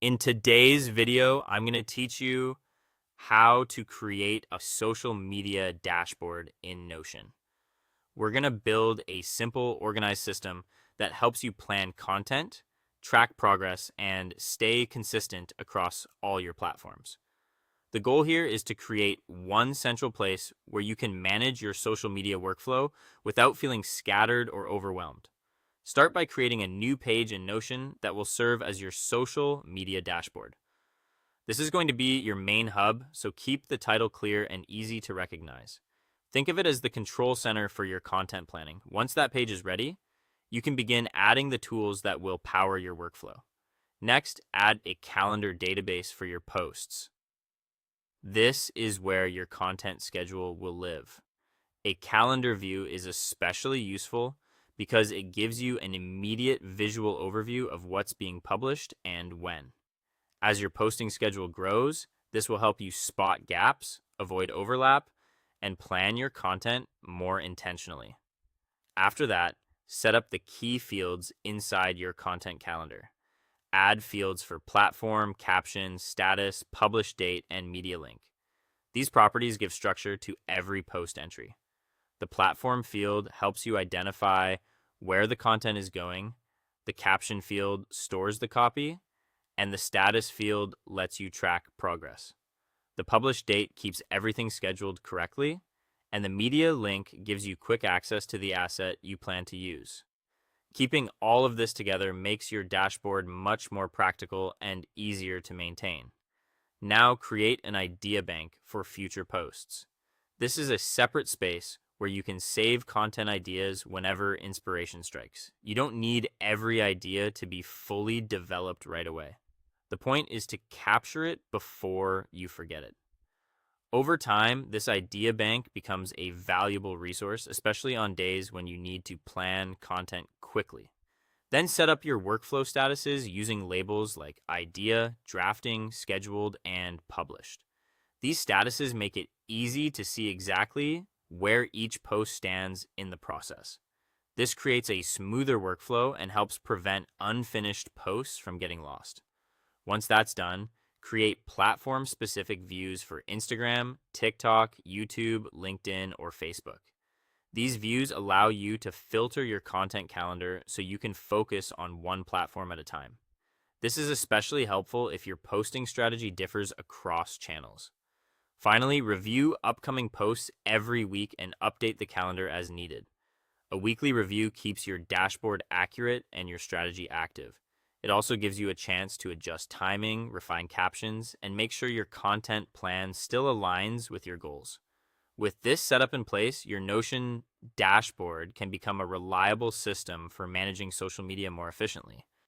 In today's video, I'm going to teach you how to create a social media dashboard in Notion. We're going to build a simple, organized system that helps you plan content, track progress, and stay consistent across all your platforms. The goal here is to create one central place where you can manage your social media workflow without feeling scattered or overwhelmed. Start by creating a new page in Notion that will serve as your social media dashboard. This is going to be your main hub, so keep the title clear and easy to recognize. Think of it as the control center for your content planning. Once that page is ready, you can begin adding the tools that will power your workflow. Next, add a calendar database for your posts. This is where your content schedule will live. A calendar view is especially useful because it gives you an immediate visual overview of what's being published and when. As your posting schedule grows, this will help you spot gaps, avoid overlap, and plan your content more intentionally. After that, set up the key fields inside your content calendar. Add fields for platform, caption, status, publish date, and media link. These properties give structure to every post entry. The platform field helps you identify where the content is going, the caption field stores the copy, and the status field lets you track progress. The publish date keeps everything scheduled correctly, and the media link gives you quick access to the asset you plan to use. Keeping all of this together makes your dashboard much more practical and easier to maintain. Now create an idea bank for future posts. This is a separate space where you can save content ideas whenever inspiration strikes. You don't need every idea to be fully developed right away. The point is to capture it before you forget it. Over time, this idea bank becomes a valuable resource, especially on days when you need to plan content quickly. Then set up your workflow statuses using labels like idea, drafting, scheduled, and published. These statuses make it easy to see exactly where each post stands in the process. This creates a smoother workflow and helps prevent unfinished posts from getting lost. Once that's done, create platform-specific views for Instagram, TikTok, YouTube, LinkedIn, or Facebook. These views allow you to filter your content calendar so you can focus on one platform at a time. This is especially helpful if your posting strategy differs across channels. Finally, review upcoming posts every week and update the calendar as needed. A weekly review keeps your dashboard accurate and your strategy active. It also gives you a chance to adjust timing, refine captions, and make sure your content plan still aligns with your goals. With this setup in place, your Notion dashboard can become a reliable system for managing social media more efficiently.